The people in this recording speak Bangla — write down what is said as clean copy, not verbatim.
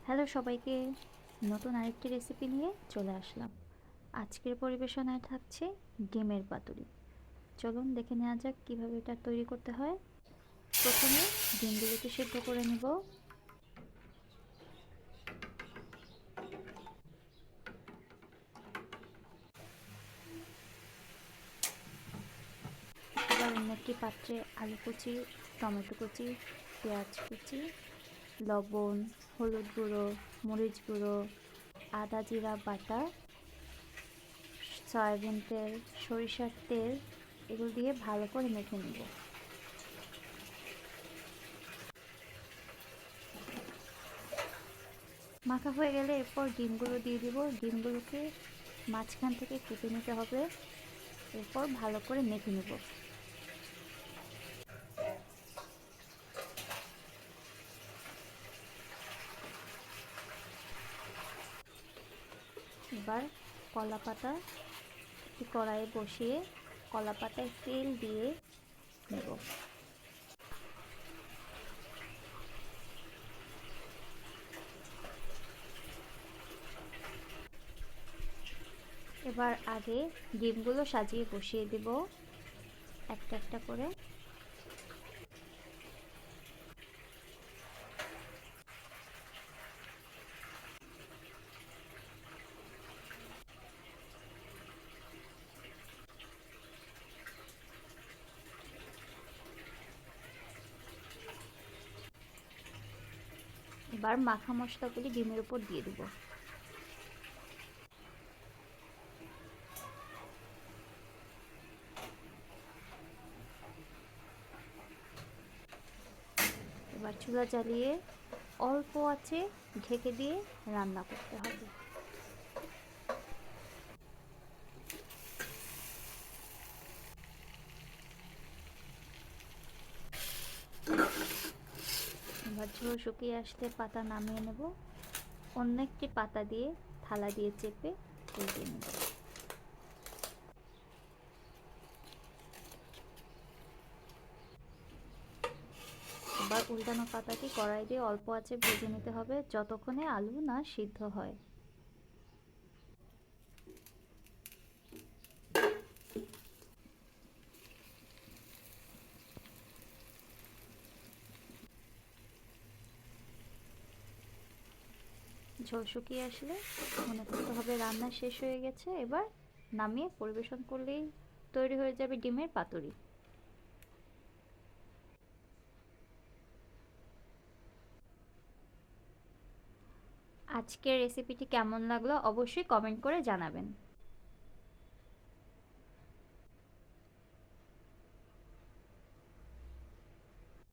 হ্যালো সবাইকে, নতুন আরেকটি রেসিপি নিয়ে চলে আসলাম। আজকের পরিবেশনায় থাকছে ডিমের পাতুরি। চলুন দেখে নেওয়া যাক কীভাবে এটা তৈরি করতে হয়। প্রথমে ডিমগুলোকে সেদ্ধ করে নেব। এবার অন্য একটি পাত্রে আলু কুচি, টমেটো কুচি, পেঁয়াজ কুচি, লবণ, হলুদ গুঁড়ো, মরিচ গুঁড়ো, আদা জিরা বাটা, সয়াবিন তেল, সরিষার তেল এগুলো দিয়ে ভালো করে মেখে নেব। মাখা হয়ে গেলে এরপর ডিমগুলো দিয়ে দিব। ডিমগুলোকে মাঝখান থেকে কেটে নিতে হবে। এরপর ভালো করে মেখে নেব। এবার কলা পাতা একটি কড়াইয়ে বসিয়ে কলা পাতায় তেল দিয়ে নেব। এবার আগে ডিমগুলো সাজিয়ে বসিয়ে দেব একটা একটা করে। এবার মাখা মশলাগুলি ডিমের উপর দিয়ে দেব। এবার চুলা জ্বালিয়ে অল্প আঁচে ঢেকে দিয়ে রান্না করতে হবে। এবার ঝোল শুকিয়ে আসলে পাতা নামিয়ে নেব। অন্য একটি পাতা দিয়ে থালা দিয়ে চেপে উল্টে নেব। এবার উল্টানো পাতাটি কড়াই দিয়ে অল্প আঁচে ভেজে নিতে হবে যতক্ষণে আলু না সিদ্ধ হয়। ঝোল শুকিয়ে আসলে মনে করতে হবে রান্না শেষ হয়ে গেছে। এবার নামিয়ে পরিবেশন করলেই তৈরি হয়ে যাবে ডিমের পাতুরি। আজকের রেসিপিটি কেমন লাগলো অবশ্যই কমেন্ট করে জানাবেন।